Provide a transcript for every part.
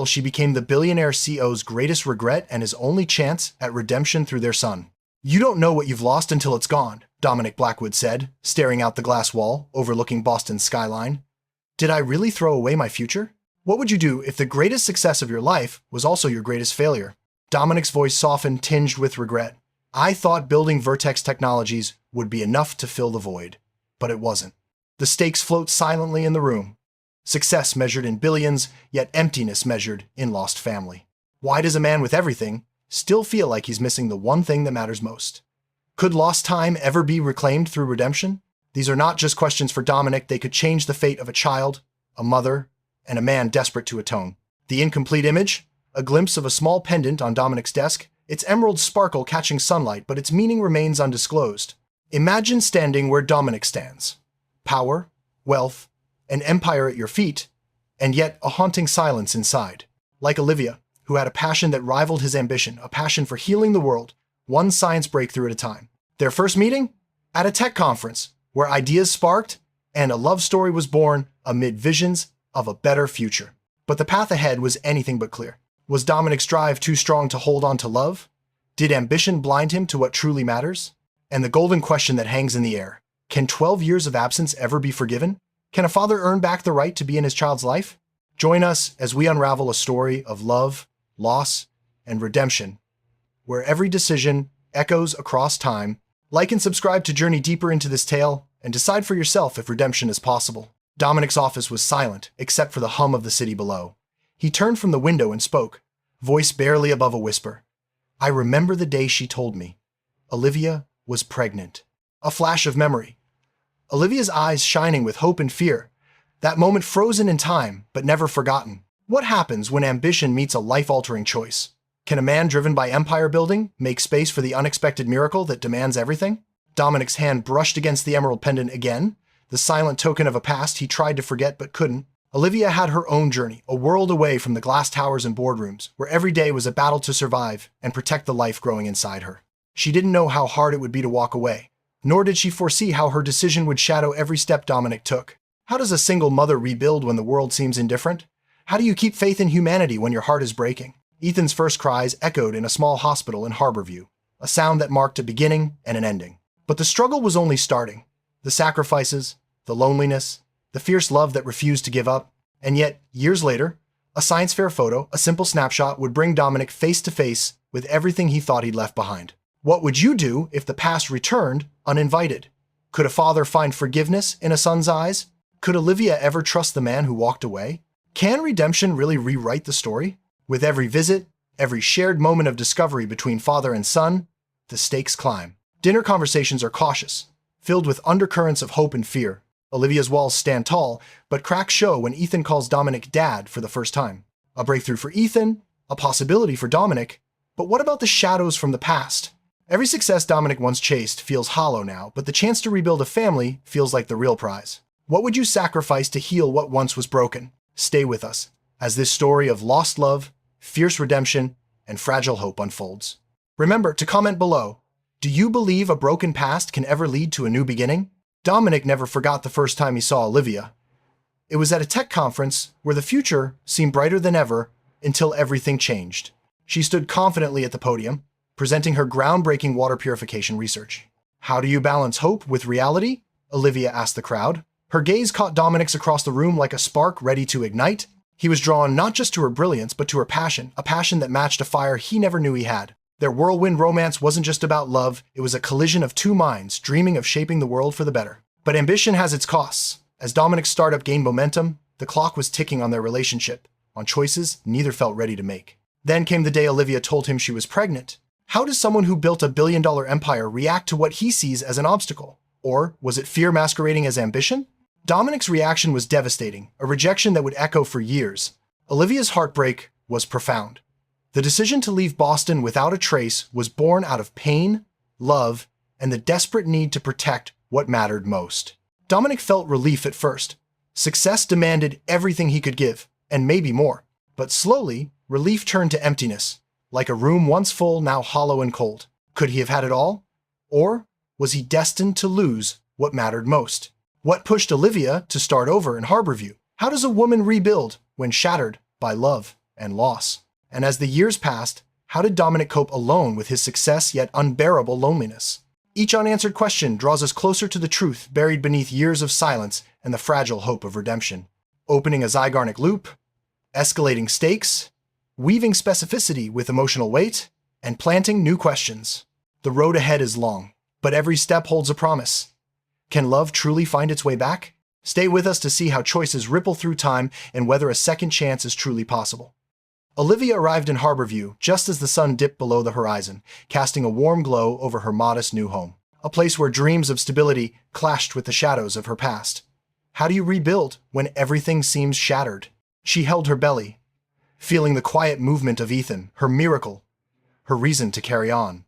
She became the billionaire CEO's greatest regret and his only chance at redemption through their son. "You don't know what you've lost until it's gone," Dominic Blackwood said, staring out the glass wall overlooking Boston's skyline. "Did I really throw away my future? What would you do if the greatest success of your life was also your greatest failure?" Dominic's voice softened, tinged with regret. "I thought building Vertex Technologies would be enough to fill the void, but it wasn't." The stakes float silently in the room. Success measured in billions, yet emptiness measured in lost family. Why does a man with everything still feel like he's missing the one thing that matters most? Could lost time ever be reclaimed through redemption? These are not just questions for Dominic. They could change the fate of a child, a mother, and a man desperate to atone. The incomplete image? A glimpse of a small pendant on Dominic's desk, its emerald sparkle catching sunlight, but its meaning remains undisclosed. Imagine standing where Dominic stands. Power, wealth, an empire at your feet, and yet a haunting silence inside. Like Olivia, who had a passion that rivaled his ambition, a passion for healing the world, one science breakthrough at a time. Their first meeting? At a tech conference, where ideas sparked and a love story was born amid visions of a better future. But the path ahead was anything but clear. Was Dominic's drive too strong to hold on to love? Did ambition blind him to what truly matters? And the golden question that hangs in the air: can 12 years of absence ever be forgiven? Can a father earn back the right to be in his child's life? Join us as we unravel a story of love, loss, and redemption, where every decision echoes across time. Like and subscribe to journey deeper into this tale and decide for yourself if redemption is possible. Dominic's office was silent, except for the hum of the city below. He turned from the window and spoke, voice barely above a whisper. "I remember the day she told me. Olivia was pregnant." A flash of memory. Olivia's eyes shining with hope and fear. That moment frozen in time, but never forgotten. What happens when ambition meets a life-altering choice? Can a man driven by empire building make space for the unexpected miracle that demands everything? Dominic's hand brushed against the emerald pendant again, the silent token of a past he tried to forget but couldn't. Olivia had her own journey, a world away from the glass towers and boardrooms, where every day was a battle to survive and protect the life growing inside her. She didn't know how hard it would be to walk away, nor did she foresee how her decision would shadow every step Dominic took. How does a single mother rebuild when the world seems indifferent? How do you keep faith in humanity when your heart is breaking? Ethan's first cries echoed in a small hospital in Harborview, a sound that marked a beginning and an ending. But the struggle was only starting. The sacrifices, the loneliness, the fierce love that refused to give up. And yet, years later, a science fair photo, a simple snapshot, would bring Dominic face to face with everything he thought he'd left behind. What would you do if the past returned uninvited? Could a father find forgiveness in a son's eyes? Could Olivia ever trust the man who walked away? Can redemption really rewrite the story? With every visit, every shared moment of discovery between father and son, the stakes climb. Dinner conversations are cautious, filled with undercurrents of hope and fear. Olivia's walls stand tall, but cracks show when Ethan calls Dominic Dad for the first time. A breakthrough for Ethan, a possibility for Dominic. But what about the shadows from the past? Every success Dominic once chased feels hollow now, but the chance to rebuild a family feels like the real prize. What would you sacrifice to heal what once was broken? Stay with us as this story of lost love, fierce redemption, and fragile hope unfolds. Remember to comment below. Do you believe a broken past can ever lead to a new beginning? Dominic never forgot the first time he saw Olivia. It was at a tech conference where the future seemed brighter than ever until everything changed. She stood confidently at the podium, presenting her groundbreaking water purification research. "How do you balance hope with reality?" Olivia asked the crowd. Her gaze caught Dominic's across the room like a spark ready to ignite. He was drawn not just to her brilliance, but to her passion, a passion that matched a fire he never knew he had. Their whirlwind romance wasn't just about love, it was a collision of two minds dreaming of shaping the world for the better. But ambition has its costs. As Dominic's startup gained momentum, the clock was ticking on their relationship, on choices neither felt ready to make. Then came the day Olivia told him she was pregnant. How does someone who built a billion-dollar empire react to what he sees as an obstacle? Or was it fear masquerading as ambition? Dominic's reaction was devastating, a rejection that would echo for years. Olivia's heartbreak was profound. The decision to leave Boston without a trace was born out of pain, love, and the desperate need to protect what mattered most. Dominic felt relief at first. Success demanded everything he could give, and maybe more. But slowly, relief turned to emptiness, like a room once full, now hollow and cold. Could he have had it all? Or was he destined to lose what mattered most? What pushed Olivia to start over in Harborview? How does a woman rebuild when shattered by love? and loss. And as the years passed, how did Dominic cope alone with his success yet unbearable loneliness? Each unanswered question draws us closer to the truth buried beneath years of silence and the fragile hope of redemption. Opening a Zygarnik loop, escalating stakes, weaving specificity with emotional weight, and planting new questions. The road ahead is long, but every step holds a promise. Can love truly find its way back? Stay with us to see how choices ripple through time and whether a second chance is truly possible. Olivia arrived in Harborview just as the sun dipped below the horizon, casting a warm glow over her modest new home, a place where dreams of stability clashed with the shadows of her past. How do you rebuild when everything seems shattered? She held her belly, feeling the quiet movement of Ethan, her miracle, her reason to carry on.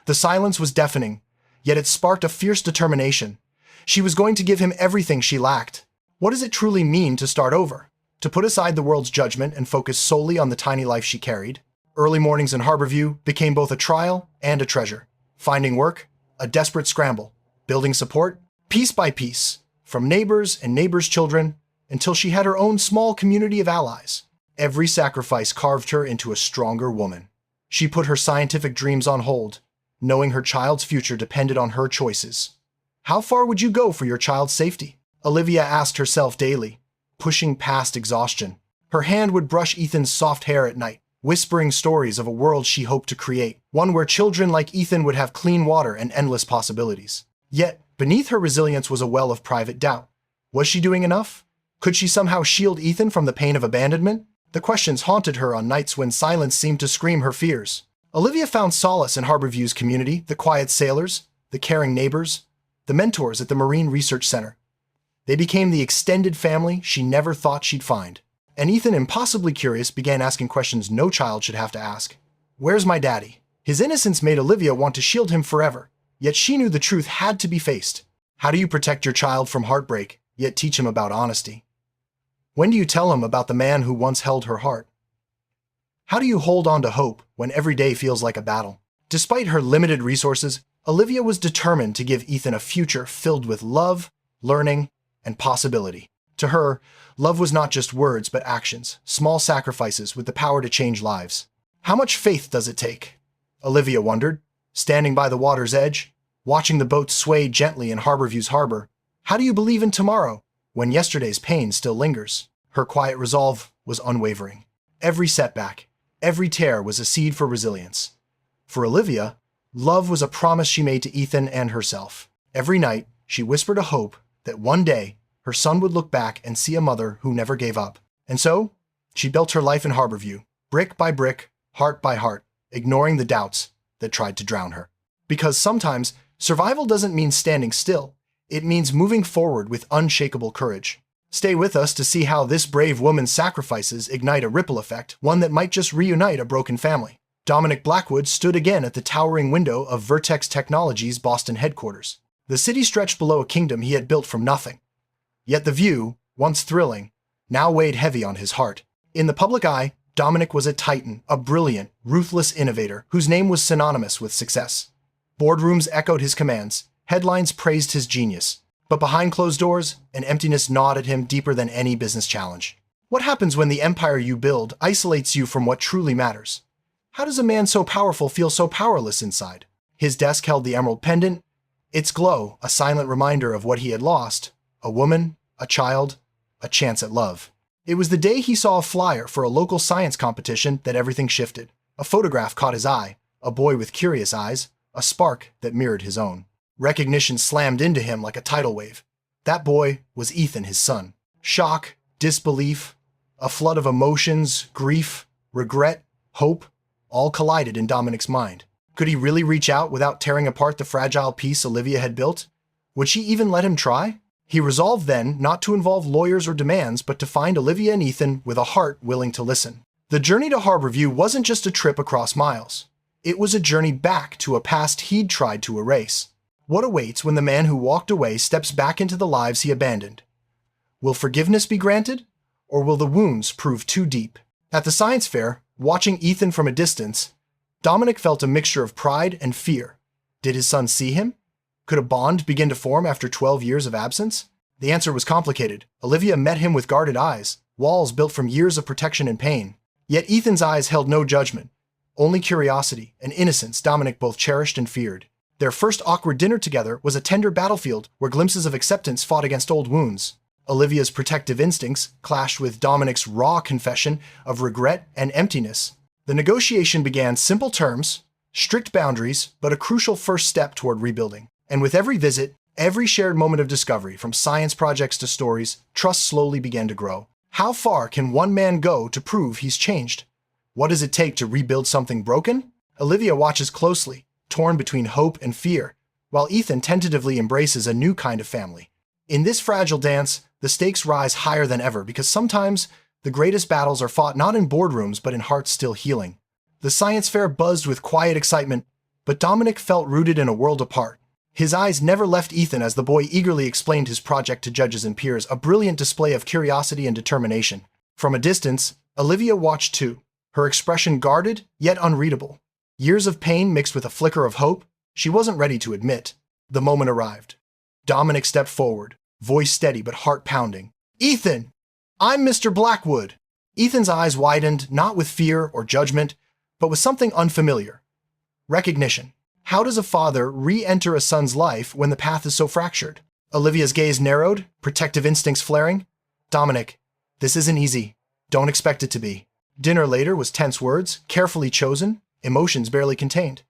The silence was deafening, yet it sparked a fierce determination. She was going to give him everything she lacked. What does it truly mean to start over? To put aside the world's judgment and focus solely on the tiny life she carried? Early mornings in Harborview became both a trial and a treasure. Finding work, a desperate scramble. Building support, piece by piece, from neighbors and neighbors' children, until she had her own small community of allies. Every sacrifice carved her into a stronger woman. She put her scientific dreams on hold, knowing her child's future depended on her choices. How far would you go for your child's safety? Olivia asked herself daily, pushing past exhaustion. Her hand would brush Ethan's soft hair at night, whispering stories of a world she hoped to create, one where children like Ethan would have clean water and endless possibilities. Yet, beneath her resilience was a well of private doubt. Was she doing enough? Could she somehow shield Ethan from the pain of abandonment? The questions haunted her on nights when silence seemed to scream her fears. Olivia found solace in Harborview's community, the quiet sailors, the caring neighbors, the mentors at the Marine Research Center. They became the extended family she never thought she'd find. And Ethan, impossibly curious, began asking questions no child should have to ask. Where's my daddy? His innocence made Olivia want to shield him forever, yet she knew the truth had to be faced. How do you protect your child from heartbreak, yet teach him about honesty? When do you tell him about the man who once held her heart? How do you hold on to hope when every day feels like a battle? Despite her limited resources, Olivia was determined to give Ethan a future filled with love, learning, and possibility. To her, love was not just words but actions, small sacrifices with the power to change lives. How much faith does it take? Olivia wondered, standing by the water's edge, watching the boat sway gently in Harborview's harbor. How do you believe in tomorrow when yesterday's pain still lingers? Her quiet resolve was unwavering. Every setback, every tear was a seed for resilience. For Olivia, love was a promise she made to Ethan and herself. Every night, she whispered a hope that one day her son would look back and see a mother who never gave up. And so, she built her life in Harborview, brick by brick, heart by heart, ignoring the doubts that tried to drown her. Because sometimes, survival doesn't mean standing still. It means moving forward with unshakable courage. Stay with us to see how this brave woman's sacrifices ignite a ripple effect, one that might just reunite a broken family. Dominic Blackwood stood again at the towering window of Vertex Technologies' Boston headquarters. The city stretched below a kingdom he had built from nothing. Yet the view, once thrilling, now weighed heavy on his heart. In the public eye, Dominic was a titan, a brilliant, ruthless innovator whose name was synonymous with success. Boardrooms echoed his commands, headlines praised his genius. But behind closed doors, an emptiness gnawed at him deeper than any business challenge. What happens when the empire you build isolates you from what truly matters? How does a man so powerful feel so powerless inside? His desk held the emerald pendant, its glow a silent reminder of what he had lost: a woman, a child, a chance at love. It was the day he saw a flyer for a local science competition that everything shifted. A photograph caught his eye, a boy with curious eyes, a spark that mirrored his own. Recognition slammed into him like a tidal wave. That boy was Ethan, his son. Shock, disbelief, a flood of emotions, grief, regret, hope, all collided in Dominic's mind. Could he really reach out without tearing apart the fragile piece Olivia had built? Would she even let him try? He resolved then not to involve lawyers or demands, but to find Olivia and Ethan with a heart willing to listen. The journey to Harborview wasn't just a trip across miles. It was a journey back to a past he'd tried to erase. What awaits when the man who walked away steps back into the lives he abandoned? Will forgiveness be granted, or will the wounds prove too deep? At the science fair, watching Ethan from a distance, Dominic felt a mixture of pride and fear. Did his son see him? Could a bond begin to form after 12 years of absence? The answer was complicated. Olivia met him with guarded eyes, walls built from years of protection and pain. Yet Ethan's eyes held no judgment, only curiosity and innocence Dominic both cherished and feared. Their first awkward dinner together was a tender battlefield where glimpses of acceptance fought against old wounds. Olivia's protective instincts clashed with Dominic's raw confession of regret and emptiness. The negotiation began simple terms, strict boundaries, but a crucial first step toward rebuilding. And with every visit, every shared moment of discovery, from science projects to stories, trust slowly began to grow. How far can one man go to prove he's changed? What does it take to rebuild something broken? Olivia watches closely, torn between hope and fear, while Ethan tentatively embraces a new kind of family. In this fragile dance, the stakes rise higher than ever because sometimes the greatest battles are fought not in boardrooms but in hearts still healing. The science fair buzzed with quiet excitement, but Dominic felt rooted in a world apart. His eyes never left Ethan as the boy eagerly explained his project to judges and peers, a brilliant display of curiosity and determination. From a distance, Olivia watched too, her expression guarded yet unreadable. Years of pain mixed with a flicker of hope she wasn't ready to admit. The moment arrived. Dominic stepped forward, voice steady but heart pounding. "Ethan, I'm Mr. Blackwood." Ethan's eyes widened, not with fear or judgment, but with something unfamiliar. Recognition. How does a father re-enter a son's life when the path is so fractured? Olivia's gaze narrowed, protective instincts flaring. "Dominic, this isn't easy. Don't expect it to be." Dinner later was tense words, carefully chosen, emotions barely contained.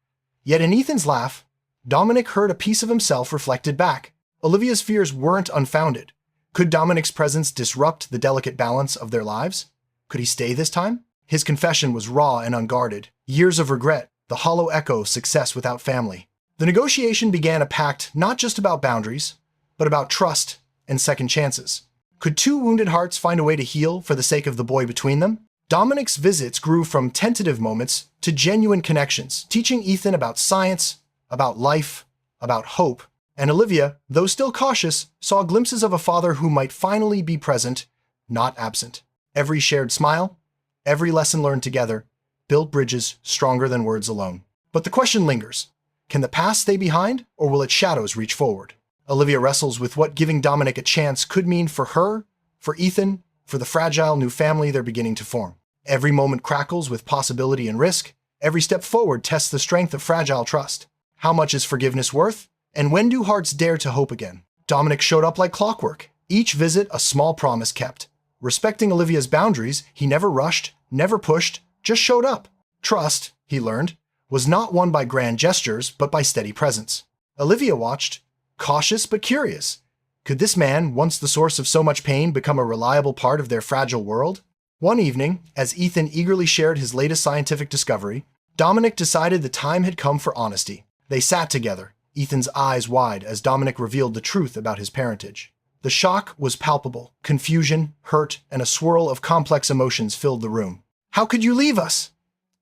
Yet in Ethan's laugh, Dominic heard a piece of himself reflected back. Olivia's fears weren't unfounded. Could Dominic's presence disrupt the delicate balance of their lives? Could he stay this time? His confession was raw and unguarded. Years of regret, the hollow echo of success without family. The negotiation began a pact not just about boundaries, but about trust and second chances. Could two wounded hearts find a way to heal for the sake of the boy between them? Dominic's visits grew from tentative moments to genuine connections, teaching Ethan about science, about life, about hope. And Olivia, though still cautious, saw glimpses of a father who might finally be present, not absent. Every shared smile, every lesson learned together, built bridges stronger than words alone. But the question lingers. Can the past stay behind, or will its shadows reach forward? Olivia wrestles with what giving Dominic a chance could mean for her, for Ethan, for the fragile new family they're beginning to form. Every moment crackles with possibility and risk. Every step forward tests the strength of fragile trust. How much is forgiveness worth? And when do hearts dare to hope again? Dominic showed up like clockwork. Each visit a small promise kept. Respecting Olivia's boundaries, he never rushed, never pushed, just showed up. Trust, he learned, was not won by grand gestures, but by steady presence. Olivia watched, cautious but curious. Could this man, once the source of so much pain, become a reliable part of their fragile world? One evening, as Ethan eagerly shared his latest scientific discovery, Dominic decided the time had come for honesty. They sat together, Ethan's eyes wide as Dominic revealed the truth about his parentage. The shock was palpable. Confusion, hurt, and a swirl of complex emotions filled the room. "How could you leave us?"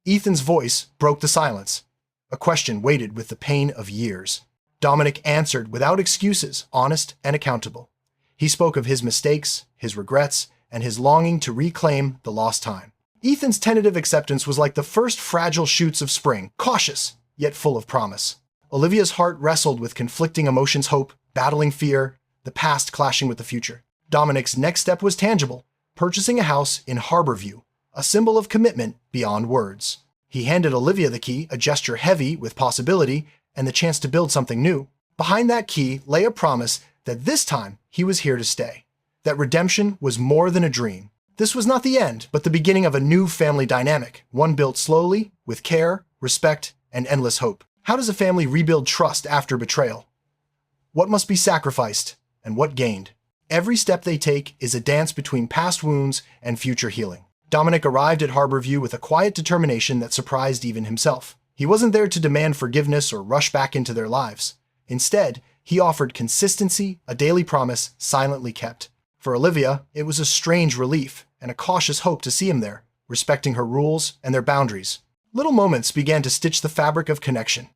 Ethan's voice broke the silence, a question weighted with the pain of years. Dominic answered without excuses, honest and accountable. He spoke of his mistakes, his regrets, and his longing to reclaim the lost time. Ethan's tentative acceptance was like the first fragile shoots of spring, cautious, yet full of promise. Olivia's heart wrestled with conflicting emotions, hope, battling fear, the past clashing with the future. Dominic's next step was tangible, purchasing a house in Harborview, a symbol of commitment beyond words. He handed Olivia the key, a gesture heavy with possibility and the chance to build something new. Behind that key lay a promise that this time he was here to stay, that redemption was more than a dream. This was not the end, but the beginning of a new family dynamic, one built slowly, with care, respect, and endless hope. How does a family rebuild trust after betrayal? What must be sacrificed, and what gained? Every step they take is a dance between past wounds and future healing. Dominic arrived at Harborview with a quiet determination that surprised even himself. He wasn't there to demand forgiveness or rush back into their lives. Instead, he offered consistency, a daily promise silently kept. For Olivia, it was a strange relief and a cautious hope to see him there, respecting her rules and their boundaries. Little moments began to stitch the fabric of connection.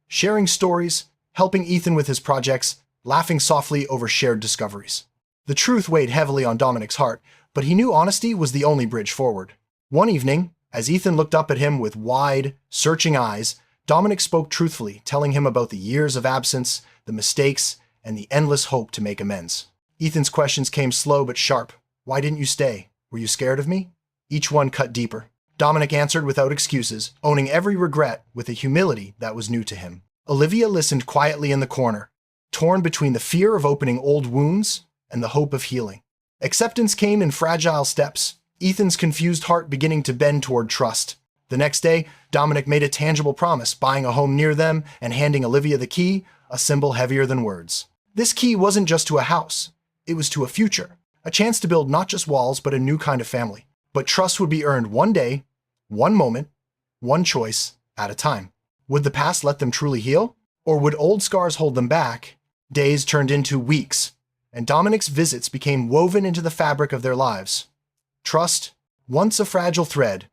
Sharing stories, helping Ethan with his projects, laughing softly over shared discoveries. The truth weighed heavily on Dominic's heart, but he knew honesty was the only bridge forward. One evening, as Ethan looked up at him with wide, searching eyes, Dominic spoke truthfully, telling him about the years of absence, the mistakes, and the endless hope to make amends. Ethan's questions came slow but sharp. "Why didn't you stay? Were you scared of me?" Each one cut deeper. Dominic answered without excuses, owning every regret with a humility that was new to him. Olivia listened quietly in the corner, torn between the fear of opening old wounds and the hope of healing. Acceptance came in fragile steps, Ethan's confused heart beginning to bend toward trust. The next day, Dominic made a tangible promise, buying a home near them and handing Olivia the key, a symbol heavier than words. This key wasn't just to a house, it was to a future, a chance to build not just walls, but a new kind of family. But trust would be earned one day, one moment, one choice at a time. Would the past let them truly heal? Or would old scars hold them back? Days turned into weeks, and Dominic's visits became woven into the fabric of their lives. Trust, once a fragile thread,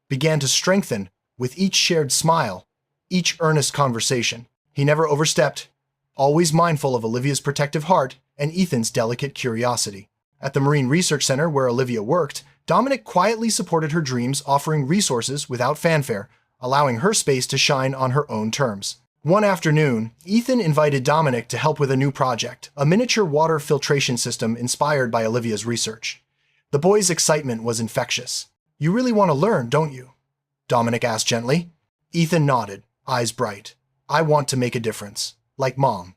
began to strengthen with each shared smile, each earnest conversation. He never overstepped, always mindful of Olivia's protective heart and Ethan's delicate curiosity. At the Marine Research Center where Olivia worked, Dominic quietly supported her dreams, offering resources without fanfare, allowing her space to shine on her own terms. One afternoon, Ethan invited Dominic to help with a new project, a miniature water filtration system inspired by Olivia's research. The boy's excitement was infectious. "You really want to learn, don't you?" Dominic asked gently. Ethan nodded, eyes bright. "I want to make a difference, like Mom.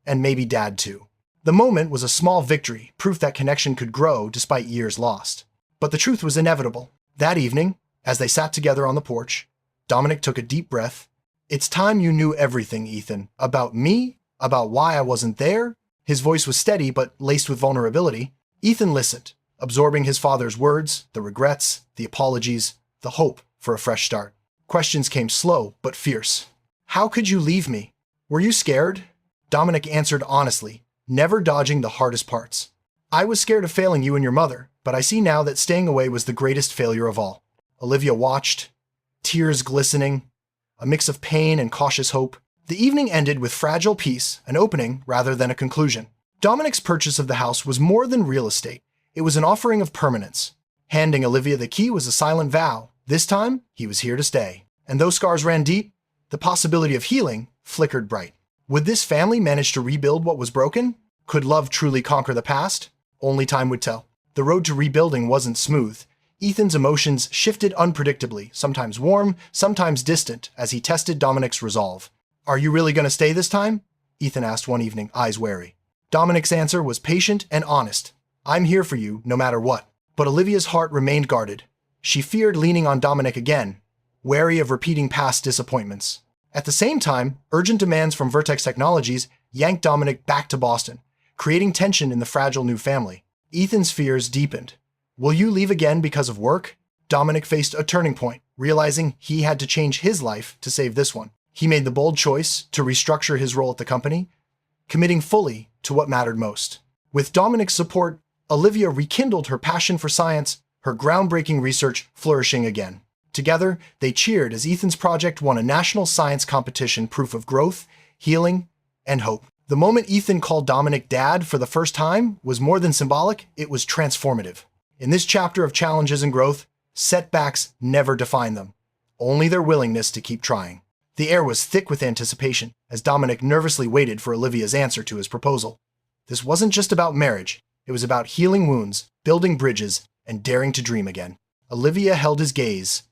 And maybe Dad too." The moment was a small victory, proof that connection could grow despite years lost. But the truth was inevitable. That evening, as they sat together on the porch, Dominic took a deep breath. "It's time you knew everything, Ethan. About me, about why I wasn't there." His voice was steady but laced with vulnerability. Ethan listened, absorbing his father's words, the regrets, the apologies, the hope for a fresh start. Questions came slow but fierce. "How could you leave me? Were you scared?" Dominic answered honestly, never dodging the hardest parts. "I was scared of failing you and your mother, but I see now that staying away was the greatest failure of all." Olivia watched, tears glistening, a mix of pain and cautious hope. The evening ended with fragile peace, an opening rather than a conclusion. Dominic's purchase of the house was more than real estate. It was an offering of permanence. Handing Olivia the key was a silent vow. This time, he was here to stay. And though scars ran deep, the possibility of healing flickered bright. Would this family manage to rebuild what was broken? Could love truly conquer the past? Only time would tell. The road to rebuilding wasn't smooth. Ethan's emotions shifted unpredictably, sometimes warm, sometimes distant, as he tested Dominic's resolve. "Are you really going to stay this time?" Ethan asked one evening, eyes wary. Dominic's answer was patient and honest. "I'm here for you, no matter what." But Olivia's heart remained guarded. She feared leaning on Dominic again, wary of repeating past disappointments. At the same time, urgent demands from Vertex Technologies yanked Dominic back to Boston, creating tension in the fragile new family. Ethan's fears deepened. Will you leave again because of work? Dominic faced a turning point, realizing he had to change his life to save this one. He made the bold choice to restructure his role at the company, committing fully to what mattered most. With Dominic's support, Olivia rekindled her passion for science, her groundbreaking research flourishing again. Together, they cheered as Ethan's project won a national science competition, proof of growth, healing, and hope. The moment Ethan called Dominic Dad for the first time was more than symbolic, it was transformative. In this chapter of challenges and growth, setbacks never define them, only their willingness to keep trying. The air was thick with anticipation as Dominic nervously waited for Olivia's answer to his proposal. This wasn't just about marriage, it was about healing wounds, building bridges, and daring to dream again. Olivia held his gaze,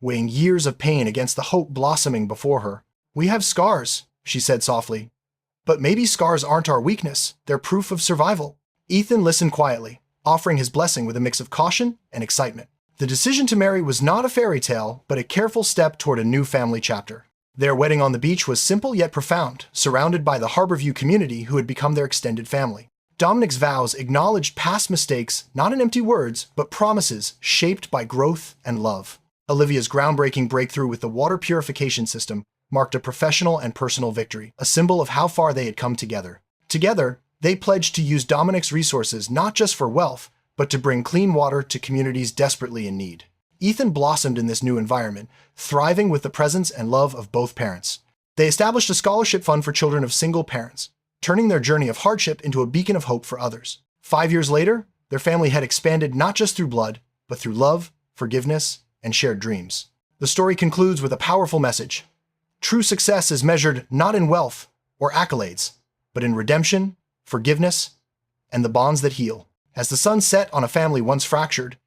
weighing years of pain against the hope blossoming before her. "We have scars," she said softly. "But maybe scars aren't our weakness, they're proof of survival." Ethan listened quietly, offering his blessing with a mix of caution and excitement. The decision to marry was not a fairy tale, but a careful step toward a new family chapter. Their wedding on the beach was simple yet profound, surrounded by the Harborview community who had become their extended family. Dominic's vows acknowledged past mistakes, not in empty words, but promises shaped by growth and love. Olivia's groundbreaking breakthrough with the water purification system marked a professional and personal victory, a symbol of how far they had come together. Together, they pledged to use Dominic's resources not just for wealth, but to bring clean water to communities desperately in need. Ethan blossomed in this new environment, thriving with the presence and love of both parents. They established a scholarship fund for children of single parents, turning their journey of hardship into a beacon of hope for others. 5 years later, their family had expanded not just through blood, but through love, forgiveness, and shared dreams. The story concludes with a powerful message. True success is measured not in wealth or accolades, but in redemption, forgiveness, and the bonds that heal. As the sun set on a family once fractured,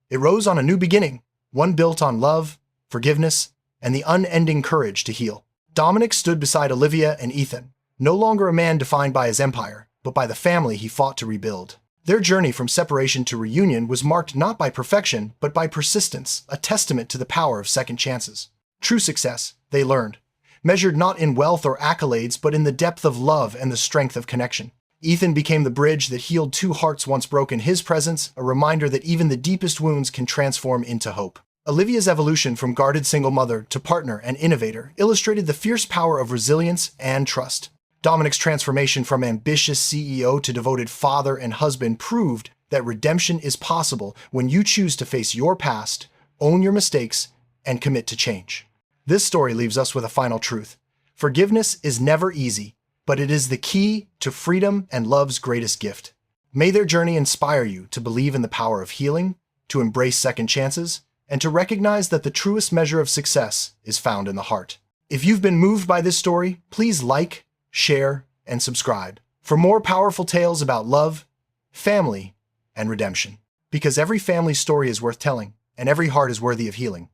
it rose on a new beginning, one built on love, forgiveness, and the unending courage to heal. Dominic stood beside Olivia and Ethan, no longer a man defined by his empire, but by the family he fought to rebuild. Their journey from separation to reunion was marked not by perfection, but by persistence, a testament to the power of second chances. True success, they learned, measured not in wealth or accolades, but in the depth of love and the strength of connection. Ethan became the bridge that healed two hearts once broken, his presence a reminder that even the deepest wounds can transform into hope. Olivia's evolution from guarded single mother to partner and innovator illustrated the fierce power of resilience and trust. Dominic's transformation from ambitious CEO to devoted father and husband proved that redemption is possible when you choose to face your past, own your mistakes, and commit to change. This story leaves us with a final truth. Forgiveness is never easy, but it is the key to freedom and love's greatest gift. May their journey inspire you to believe in the power of healing, to embrace second chances, and to recognize that the truest measure of success is found in the heart. If you've been moved by this story, please like, share, and subscribe for more powerful tales about love, family, and redemption. Because every family story is worth telling, and every heart is worthy of healing.